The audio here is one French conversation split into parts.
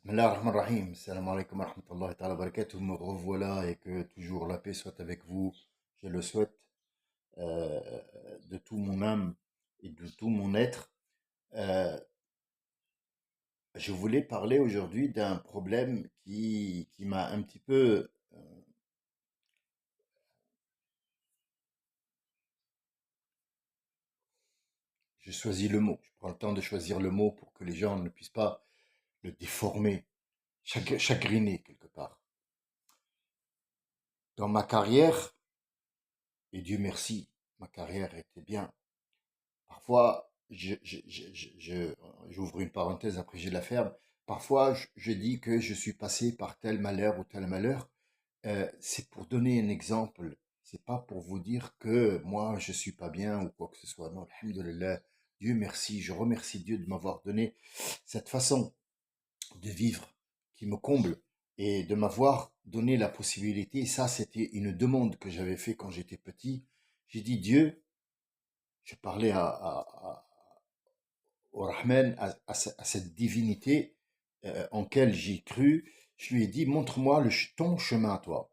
Bismillah ar-Rahman ar-Rahim. Salam alaikum wa rahmatullahi ta'ala wa barakatuh. Me revoilà et que toujours la paix soit avec vous. Je le souhaite euh, de tout mon âme et de tout mon être. Euh, je voulais parler aujourd'hui d'un problème qui m'a un petit peu... J'ai choisi le mot. Je prends le temps de choisir le mot pour que les gens ne puissent pas le déformer, chagriner quelque part. Dans ma carrière, et Dieu merci, ma carrière était bien. Parfois, j'ouvre une parenthèse, après je la ferme. Parfois, je dis que je suis passé par tel malheur ou tel malheur. C'est pour donner un exemple. C'est pas pour vous dire que moi, je suis pas bien ou quoi que ce soit. Non, alhamdoulilah. Dieu merci. Je remercie Dieu de m'avoir donné cette façon de vivre qui me comble et de m'avoir donné la possibilité. Ça, c'était une demande que j'avais fait quand j'étais petit. J'ai dit, Dieu, je parlais au Rahman, à cette divinité en quelle j'ai cru. Je lui ai dit, montre-moi ton chemin à toi.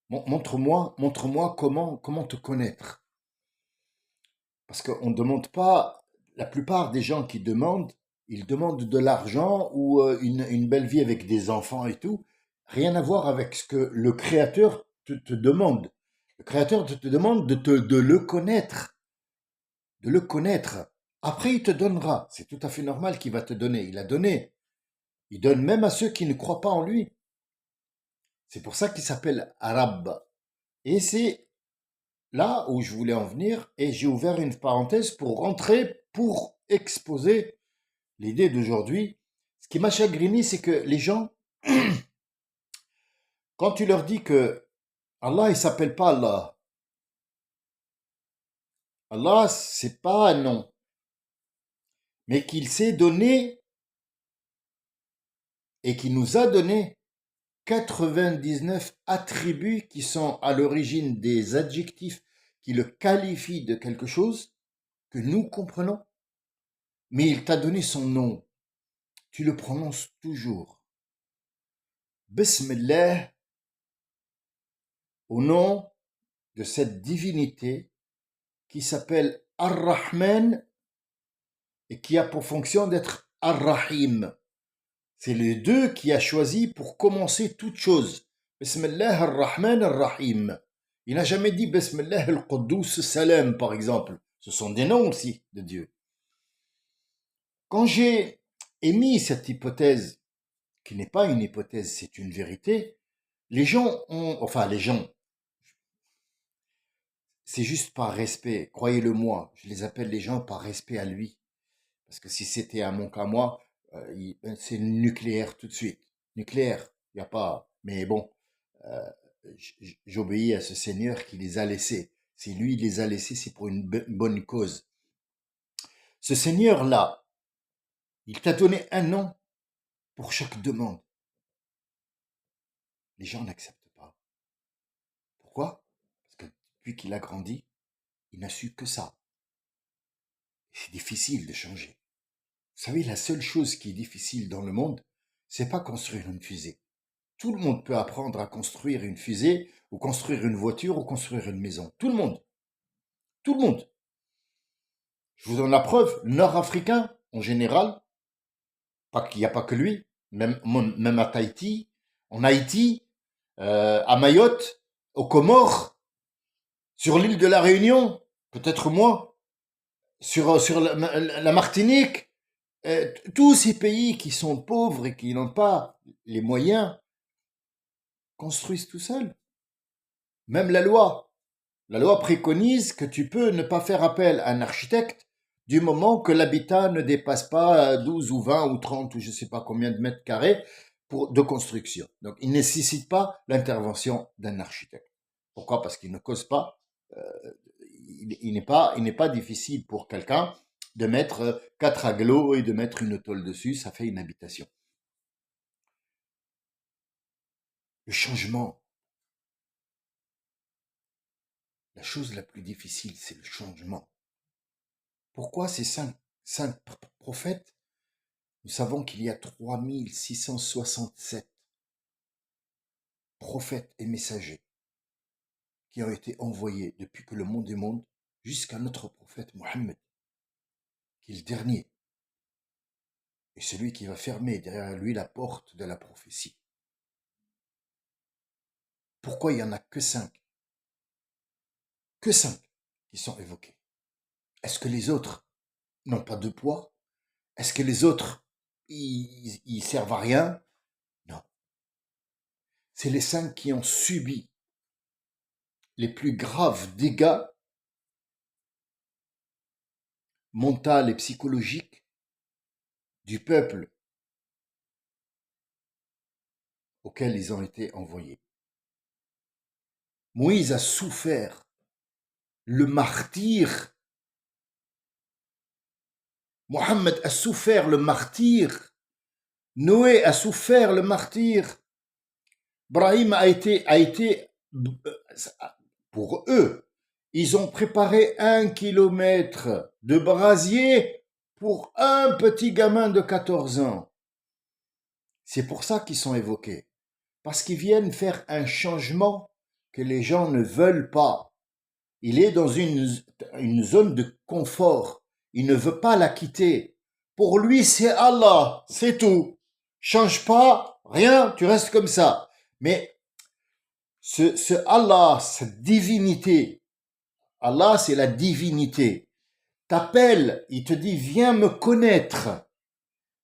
Montre-moi comment te connaître. Parce qu'on ne demande pas, la plupart des gens qui demandent, ils demandent de l'argent ou une belle vie avec des enfants et tout. Rien à voir avec ce que le Créateur te demande. Le Créateur te demande de le connaître. De le connaître. Après, il te donnera. C'est tout à fait normal qu'il va te donner. Il a donné. Il donne même à ceux qui ne croient pas en lui. C'est pour ça qu'il s'appelle Arab. Et c'est là où je voulais en venir. Et j'ai ouvert une parenthèse pour rentrer, pour exposer l'idée d'aujourd'hui. Ce qui m'a chagriné, c'est que les gens, quand tu leur dis que Allah, il s'appelle pas Allah. Allah, c'est pas un nom. Mais qu'il s'est donné et qu'il nous a donné 99 attributs qui sont à l'origine des adjectifs qui le qualifient de quelque chose que nous comprenons. Mais il t'a donné son nom. Tu le prononces toujours. Bismillah, au nom de cette divinité qui s'appelle Ar-Rahman et qui a pour fonction d'être Ar-Rahim. C'est les deux qui a choisi pour commencer toute chose. Bismillah ar-Rahman ar-Rahim. Il n'a jamais dit Bismillah al-Quddus Salam, par exemple. Ce sont des noms aussi de Dieu. Quand j'ai émis cette hypothèse, qui n'est pas une hypothèse, c'est une vérité, les gens, c'est juste par respect, croyez-le moi, je les appelle les gens par respect à lui. Parce que si c'était à mon cas, moi, c'est nucléaire tout de suite. Nucléaire, il n'y a pas. Mais bon, euh, j'obéis à ce Seigneur qui les a laissés. Si lui les a laissés, c'est pour une bonne cause. Ce Seigneur-là, il t'a donné un nom pour chaque demande. Les gens n'acceptent pas. Pourquoi? Parce que depuis qu'il a grandi, il n'a su que ça. C'est difficile de changer. Vous savez, la seule chose qui est difficile dans le monde, c'est pas construire une fusée. Tout le monde peut apprendre à construire une fusée, ou construire une voiture, ou construire une maison. Tout le monde. Tout le monde. Je vous donne la preuve. Le Nord-Africain, en général, pas qu'il n'y a pas que lui, même à Tahiti, en Haïti, à Mayotte, aux Comores, sur l'île de la Réunion, peut-être moi, sur la Martinique, tous ces pays qui sont pauvres et qui n'ont pas les moyens construisent tout seuls. Même la loi. La loi préconise que tu peux ne pas faire appel à un architecte du moment que l'habitat ne dépasse pas 12 ou 20 ou 30 ou je ne sais pas combien de mètres carrés de construction. Donc, il ne nécessite pas l'intervention d'un architecte. Pourquoi? Parce qu'il ne cause pas, euh, il n'est pas difficile pour quelqu'un de mettre 4 agglos et de mettre une tôle dessus, ça fait une habitation. Le changement, la chose la plus difficile, c'est le changement. Pourquoi ces cinq prophètes Nous savons qu'il y a 3667 prophètes et messagers qui ont été envoyés depuis que le monde est monde jusqu'à notre prophète Mohammed, qui est le dernier, et celui qui va fermer derrière lui la porte de la prophétie. Pourquoi il n'y en a que 5 qui sont évoqués? Est-ce que les autres n'ont pas de poids? Est-ce que les autres, ils servent à rien? Non. C'est les 5 qui ont subi les plus graves dégâts mentaux et psychologiques du peuple auquel ils ont été envoyés. Moïse a souffert le martyre. Mohammed a souffert le martyre. Noé a souffert le martyre. Brahim a été, pour eux, ils ont préparé 1 kilomètre de brasier pour un petit gamin de 14 ans. C'est pour ça qu'ils sont évoqués. Parce qu'ils viennent faire un changement que les gens ne veulent pas. Il est dans une zone de confort. Il ne veut pas la quitter. Pour lui, c'est Allah, c'est tout. Change pas, rien, tu restes comme ça. Mais ce Allah, cette divinité, Allah, c'est la divinité, t'appelle, il te dit, viens me connaître.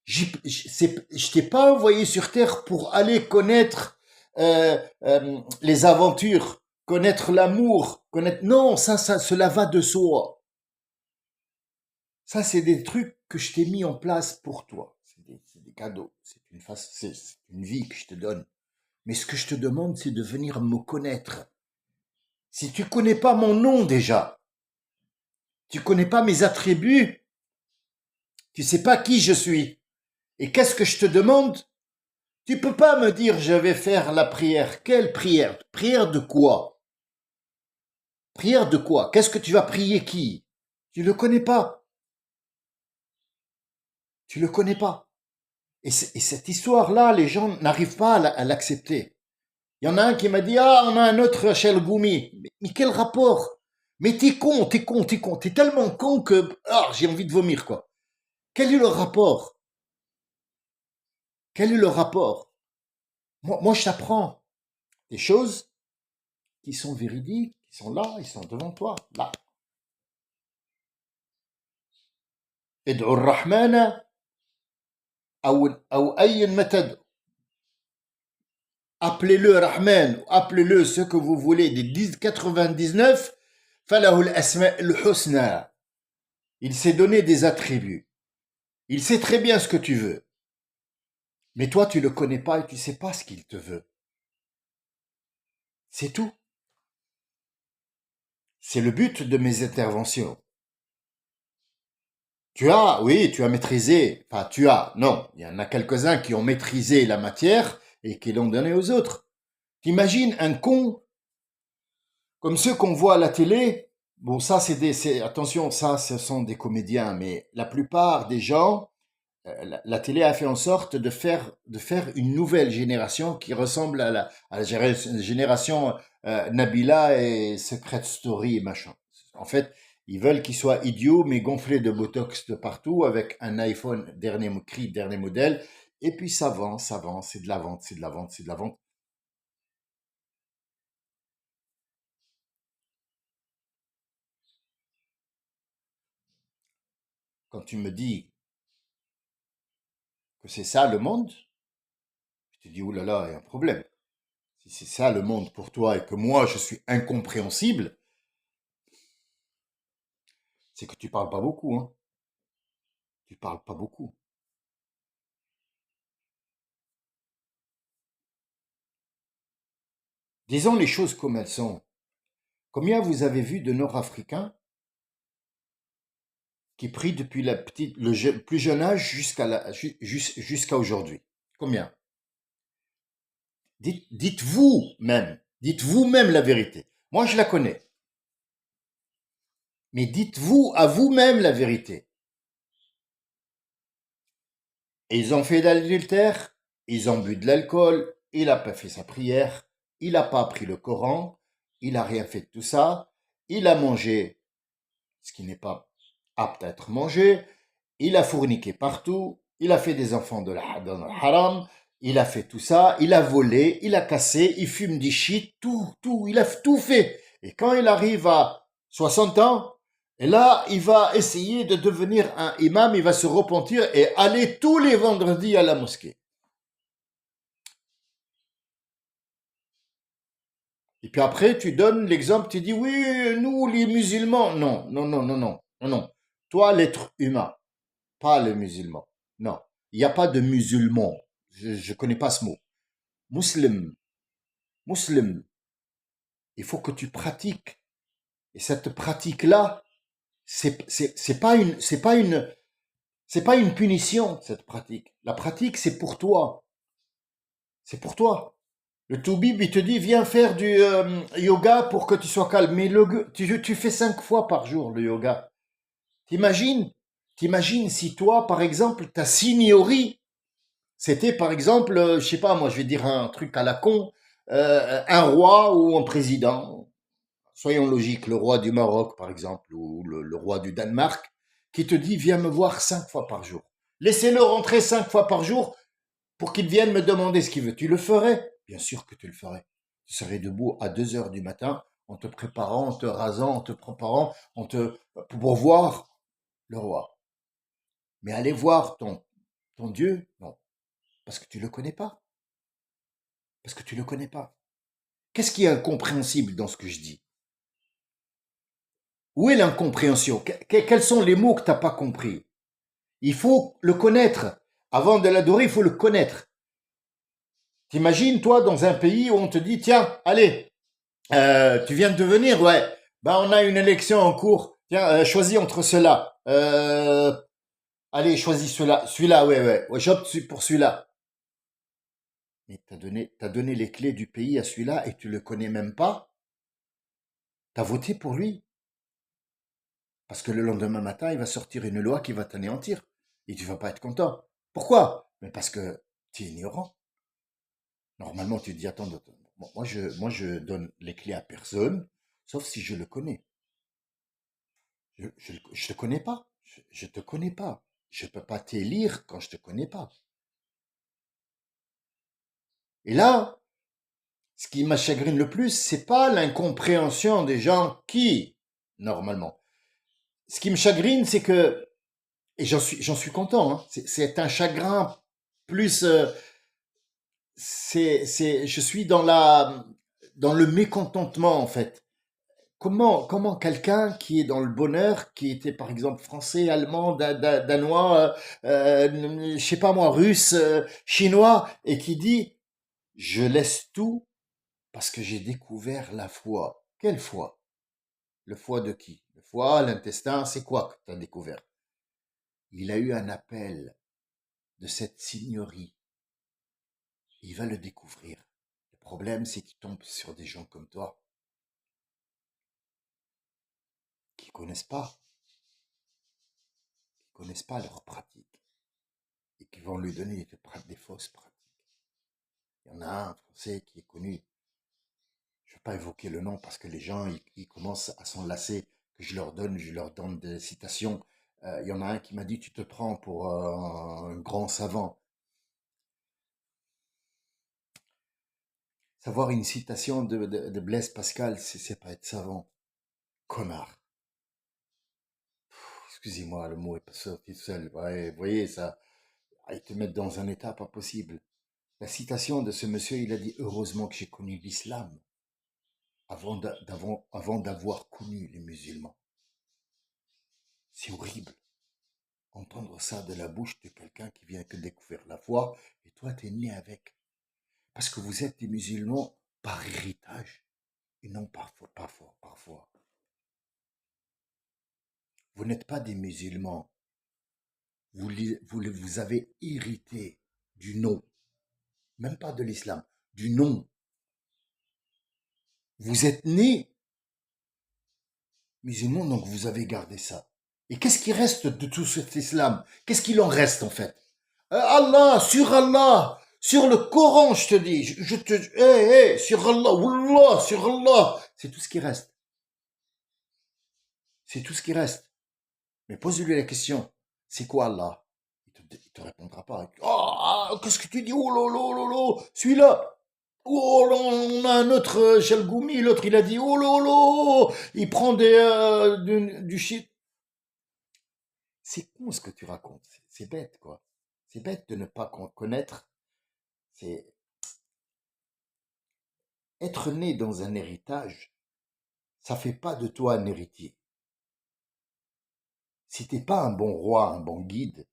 Je t'ai pas envoyé sur terre pour aller connaître les aventures, connaître l'amour, connaître... Non, ça, cela va de soi. Ça, c'est des trucs que je t'ai mis en place pour toi. C'est des cadeaux. C'est une vie que je te donne. Mais ce que je te demande, c'est de venir me connaître. Si tu connais pas mon nom déjà, tu connais pas mes attributs, tu sais pas qui je suis. Et qu'est-ce que je te demande? Tu peux pas me dire je vais faire la prière. Quelle prière? Prière de quoi? Prière de quoi? Qu'est-ce que tu vas prier qui? Tu le connais pas. Tu le connais pas. Et cette histoire-là, les gens n'arrivent pas à l'accepter. Il y en a un qui m'a dit, ah, on a un autre Rachel Goumi. Mais quel rapport? Mais t'es con, t'es con, t'es con. T'es tellement con que, j'ai envie de vomir, quoi. Quel est le rapport? Quel est le rapport? Moi, je t'apprends des choses qui sont véridiques, qui sont là, ils sont devant toi, là. ادعوا الرحمن أو أي ما تدعو. Appelez-le Rahman, appelez-le ce que vous voulez, des 99, فله الأسماء الحسنى. Il s'est donné des attributs. Il sait très bien ce que tu veux. Mais toi, tu le connais pas et tu sais pas ce qu'il te veut. C'est tout. C'est le but de mes interventions. Tu as maîtrisé, non, il y en a quelques-uns qui ont maîtrisé la matière et qui l'ont donné aux autres. T'imagines un con comme ceux qu'on voit à la télé? Bon, ça, attention, ça, ce sont des comédiens, mais la plupart des gens, la télé a fait en sorte de faire une nouvelle génération qui ressemble à la génération Nabila et Secret Story et machin. En fait, ils veulent qu'ils soient idiots, mais gonflés de botox de partout, avec un iPhone dernier cri, dernier modèle, et puis ça vend, c'est de la vente, c'est de la vente, c'est de la vente. Quand tu me dis que c'est ça le monde, je te dis, oulala, il y a un problème. Si c'est ça le monde pour toi et que moi je suis incompréhensible, c'est que tu parles pas beaucoup, hein. Tu parles pas beaucoup. Disons les choses comme elles sont. Combien vous avez vu de Nord-Africains qui prient depuis le plus jeune âge jusqu'à aujourd'hui? Combien? Dites-vous même la vérité. Moi, je la connais. Mais dites-vous à vous-même la vérité. Ils ont fait l'adultère, ils ont bu de l'alcool, il n'a pas fait sa prière, il n'a pas appris le Coran, il n'a rien fait de tout ça, il a mangé ce qui n'est pas apte à être mangé, il a fourniqué partout, il a fait des enfants dans le haram, il a fait tout ça, il a volé, il a cassé, il fume du shit, tout, il a tout fait. Et quand il arrive à 60 ans, et là, il va essayer de devenir un imam, il va se repentir et aller tous les vendredis à la mosquée. Et puis après, tu donnes l'exemple, tu dis, oui, nous, les musulmans. Non, non, non, non, non, non, non. Toi, l'être humain, pas le musulman. Non, il n'y a pas de musulman. Je ne connais pas ce mot. Muslim, muslim, il faut que tu pratiques. Et cette pratique-là, c'est pas une, c'est pas une punition, cette pratique. La pratique, c'est pour toi. C'est pour toi. Le Toubib, il te dit, viens faire du yoga pour que tu sois calme. Mais tu fais 5 fois par jour le yoga. T'imagines? T'imagines si toi, par exemple, ta signorie, c'était par exemple, je sais pas, moi je vais dire un truc à la con, un roi ou un président, soyons logiques, le roi du Maroc par exemple, ou le roi du Danemark, qui te dit viens me voir 5 fois par jour. Laissez-le rentrer 5 fois par jour pour qu'il vienne me demander ce qu'il veut. Tu le ferais? Bien sûr que tu le ferais. Tu serais debout à 2 heures du matin en te préparant, en te rasant, en te préparant, pour voir le roi. Mais aller voir ton Dieu, non, parce que tu le connais pas. Parce que tu le connais pas. Qu'est-ce qui est incompréhensible dans ce que je dis? Où est l'incompréhension? Quels sont les mots que tu n'as pas compris? Il faut le connaître. Avant de l'adorer, il faut le connaître. T'imagines, toi, dans un pays où on te dit, tiens, allez, tu viens de venir, ouais, ben, on a une élection en cours, tiens, choisis entre ceux-là. Allez, choisis celui-là, ouais, j'opte pour celui-là. Mais t'as donné les clés du pays à celui-là et tu le connais même pas. T'as voté pour lui. Parce que le lendemain matin, il va sortir une loi qui va t'anéantir. Et tu vas pas être content. Pourquoi? Mais parce que tu es ignorant. Normalement, tu te dis, attends, bon, moi je donne les clés à personne, sauf si je le connais. Je te connais pas. Je te connais pas. Je peux pas t'élire quand je te connais pas. Et là, ce qui m'achagrine le plus, c'est pas l'incompréhension des gens qui, normalement. Ce qui me chagrine, c'est que, et j'en suis content, hein, c'est un chagrin plus, je suis dans le mécontentement en fait. Comment quelqu'un qui est dans le bonheur, qui était par exemple français, allemand, danois, je sais pas moi, russe, chinois, et qui dit, je laisse tout parce que j'ai découvert la foi. Quelle foi? Le foie de qui? Le foie, l'intestin, c'est quoi que tu as découvert? Il a eu un appel de cette signorie. Il va le découvrir. Le problème, c'est qu'il tombe sur des gens comme toi qui connaissent pas leurs pratiques et qui vont lui donner des fausses pratiques. Il y en a un français qui est connu. Je ne vais pas évoquer le nom parce que les gens ils commencent à s'enlacer que je leur donne des citations. Il y en a un qui m'a dit tu te prends pour un grand savant. Savoir une citation de Blaise Pascal, c'est pas être savant. Connard. Excusez-moi, le mot est pas sorti tout seul. Ouais, vous voyez ça, ils te mettent dans un état pas possible. La citation de ce monsieur, il a dit heureusement que j'ai connu l'islam avant d'avoir connu les musulmans. C'est horrible. Entendre ça de la bouche de quelqu'un qui vient que découvrir la foi, et toi, tu es né avec. Parce que vous êtes des musulmans par héritage, et non parfois. Vous n'êtes pas des musulmans. Vous avez hérité du nom, même pas de l'islam, du nom. Vous êtes né musulman, donc vous avez gardé ça. Et qu'est-ce qui reste de tout cet islam? Qu'est-ce qu'il en reste en fait? Allah, sur le Coran, je te dis, sur Allah, Wallah, sur Allah. C'est tout ce qui reste. C'est tout ce qui reste. Mais pose-lui la question, c'est quoi Allah? Il te répondra pas. Qu'est-ce que tu dis? Oh là là là là, celui-là. Oh là, on a un autre Chalgoumi, l'autre il a dit oh là là, il prend du shit. C'est con ce que tu racontes, c'est bête quoi. C'est bête de ne pas connaître. C'est être né dans un héritage, ça fait pas de toi un héritier. Si t'es pas un bon roi, un bon guide,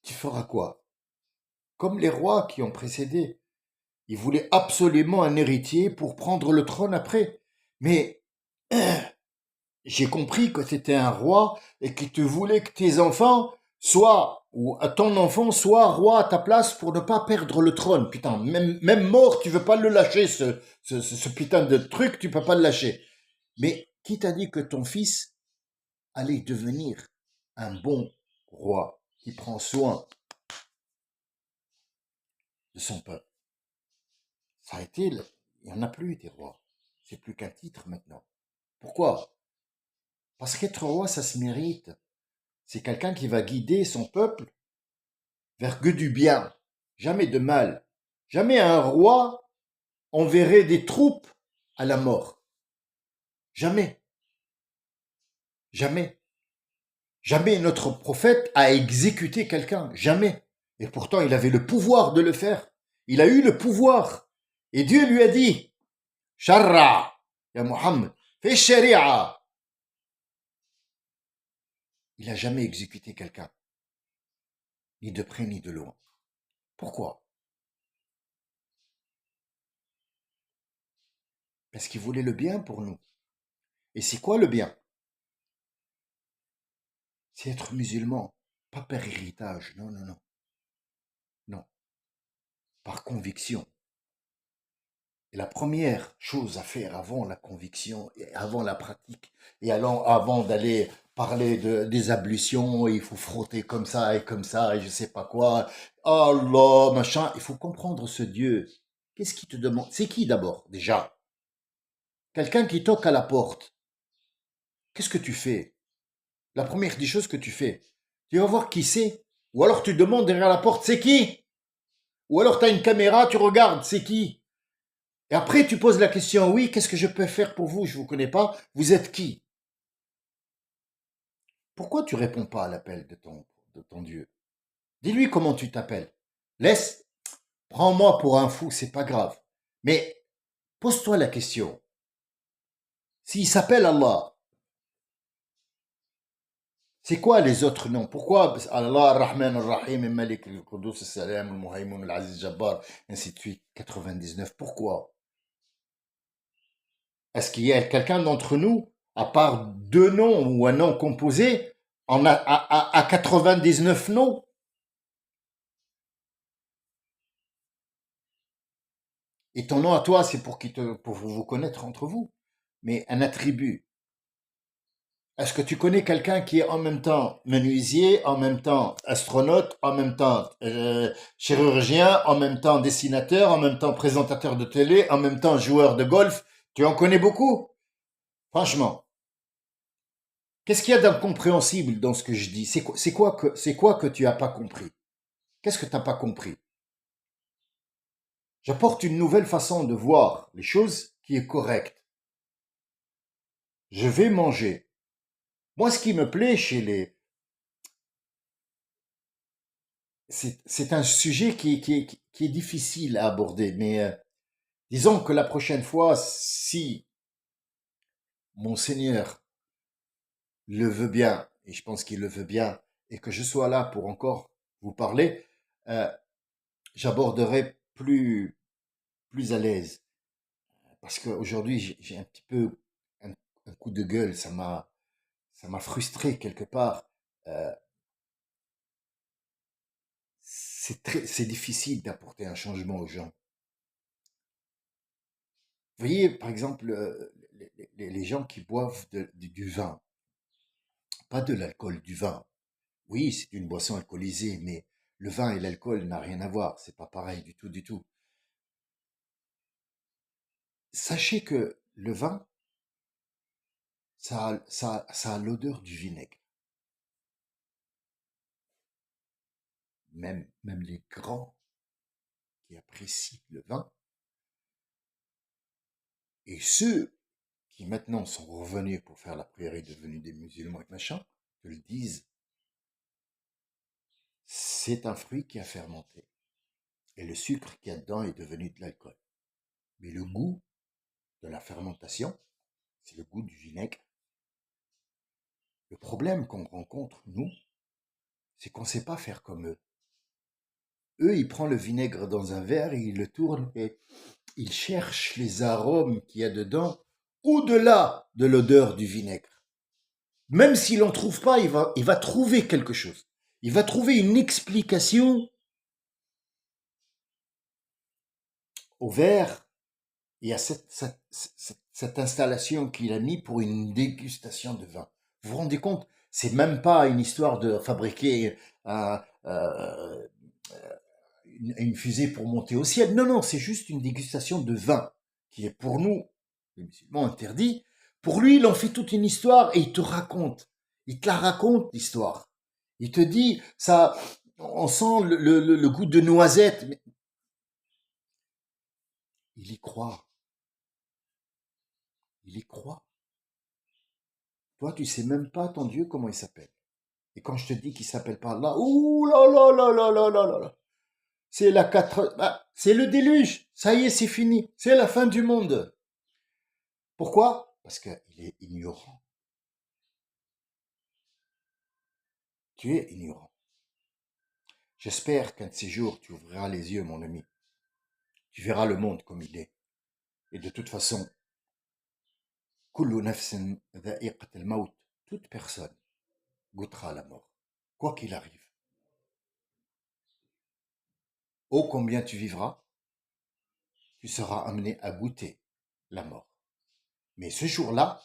tu feras quoi? Comme les rois qui ont précédé. Ils voulaient absolument un héritier pour prendre le trône après. Mais j'ai compris que c'était un roi et qu'il te voulait que tes enfants soient, ou ton enfant soit roi à ta place pour ne pas perdre le trône. Putain, même mort, tu veux pas le lâcher, ce putain de truc, tu peux pas le lâcher. Mais qui t'a dit que ton fils allait devenir un bon roi qui prend soin de son peuple? Ça a été, il n'y en a plus des rois. C'est plus qu'un titre maintenant. Pourquoi? Parce qu'être roi, ça se mérite. C'est quelqu'un qui va guider son peuple vers que du bien, jamais de mal. Jamais un roi enverrait des troupes à la mort. Jamais, jamais. Jamais notre prophète a exécuté quelqu'un. Jamais. Et pourtant, il avait le pouvoir de le faire. Il a eu le pouvoir. Et Dieu lui a dit, Sharra, ya Muhammad, fais sharia. Il n'a jamais exécuté quelqu'un, ni de près ni de loin. Pourquoi? Parce qu'il voulait le bien pour nous. Et c'est quoi le bien? C'est être musulman, pas par héritage, non, non, non, non, par conviction. Et la première chose à faire avant la conviction et avant la pratique, et avant d'aller parler des ablutions, il faut frotter comme ça, et je sais pas quoi, Allah, machin, il faut comprendre ce Dieu. Qu'est-ce qu'il te demande? C'est qui d'abord, déjà? Quelqu'un qui toque à la porte. Qu'est-ce que tu fais? La première des choses que tu fais, tu vas voir qui c'est. Ou alors tu demandes derrière la porte, c'est qui? Ou alors tu as une caméra, tu regardes, c'est qui? Et après tu poses la question, oui, qu'est-ce que je peux faire pour vous? Je vous connais pas, vous êtes qui? Pourquoi tu réponds pas à l'appel de ton Dieu? Dis-lui comment tu t'appelles. Laisse, prends-moi pour un fou, c'est pas grave. Mais pose-toi la question. S'il s'appelle Allah, c'est quoi les autres noms? Pourquoi Allah, Ar-Rahman, Ar-Rahim, Malik, Al-Qudus, Al-Salam, Al-Muhaymun, Al-Aziz, Jabbar, ainsi de suite, 99. Pourquoi? Est-ce qu'il y a quelqu'un d'entre nous, à part deux noms ou un nom composé, en a 99 noms? Et ton nom à toi, c'est pour vous connaître entre vous. Mais un attribut. Est-ce que tu connais quelqu'un qui est en même temps menuisier, en même temps astronaute, en même temps chirurgien, en même temps dessinateur, en même temps présentateur de télé, en même temps joueur de golf? Tu en connais beaucoup? Franchement, qu'est-ce qu'il y a d'incompréhensible dans ce que je dis? C'est quoi que tu as pas compris? Qu'est-ce que tu n'as pas compris? J'apporte une nouvelle façon de voir les choses qui est correcte. Je vais manger. Moi, ce qui me plaît chez les... C'est un sujet qui est difficile à aborder, mais disons que la prochaine fois, si mon Seigneur le veut bien, et je pense qu'il le veut bien, et que je sois là pour encore vous parler, euh, j'aborderai plus à l'aise. Parce qu'aujourd'hui, j'ai un petit peu un, un coup de gueule, ça m'a frustré quelque part. Euh, c'est difficile d'apporter un changement aux gens. Vous voyez, par exemple, les gens qui boivent du vin. pas de l'alcool du vin. Oui, c'est une boisson alcoolisée, mais le vin et l'alcool n'a rien à voir. C'est pas pareil du tout, du tout. Sachez que le vin, ça a l'odeur du vinaigre. Même les grands qui apprécient le vin, et ceux qui maintenant sont revenus pour faire la prière et devenus des musulmans et machin, te le disent, c'est un fruit qui a fermenté. Et le sucre qu'il y a dedans est devenu de l'alcool. Mais le goût de la fermentation, c'est le goût du vinaigre. Le problème qu'on rencontre, nous, c'est qu'on ne sait pas faire comme eux. Eux, ils prennent le vinaigre dans un verre et ils le tournent et ils cherchent les arômes qu'il y a dedans au-delà de l'odeur du vinaigre. Même s'il n'en trouve pas, il va trouver quelque chose. Il va trouver une explication au verre et à cette installation qu'il a mis pour une dégustation de vin. Vous vous rendez compte? C'est même pas une histoire de fabriquer une fusée pour monter au ciel. Non, non, c'est juste une dégustation de vin qui est pour nous, les musulmans, interdit. Pour lui, il en fait toute une histoire et il te raconte. Il te la raconte, l'histoire. Il te dit, ça, on sent le goût de noisette. Mais il y croit. Il y croit. Toi, tu sais même pas ton Dieu comment il s'appelle. Et quand je te dis qu'il s'appelle pas Allah, ouh là là là là là là là là. C'est la c'est le déluge. Ça y est, c'est fini. C'est la fin du monde. Pourquoi? Parce qu'il est ignorant. Tu es ignorant. J'espère qu'un de ces jours, tu ouvriras les yeux, mon ami. Tu verras le monde comme il est. Et de toute façon, kullu nafsin dha'iqatul maut. Toute personne goûtera la mort, quoi qu'il arrive. Ô combien tu vivras, tu seras amené à goûter la mort. Mais ce jour-là,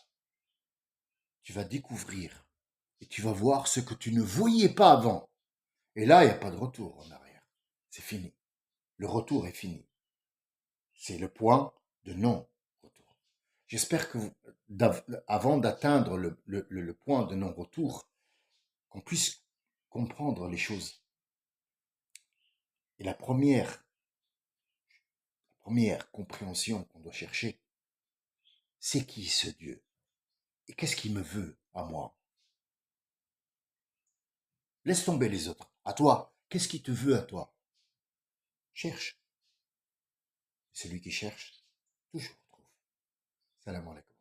tu vas découvrir et tu vas voir ce que tu ne voyais pas avant. Et là, il n'y a pas de retour en arrière. C'est fini. Le retour est fini. C'est le point de non-retour. J'espère que avant d'atteindre le point de non-retour, qu'on puisse comprendre les choses. Et la première compréhension qu'on doit chercher, c'est qui ce Dieu? Et qu'est-ce qu'il me veut à moi? Laisse tomber les autres. À toi, qu'est-ce qu'il te veut à toi? Cherche. Celui qui cherche, toujours trouve. Salam alaikum.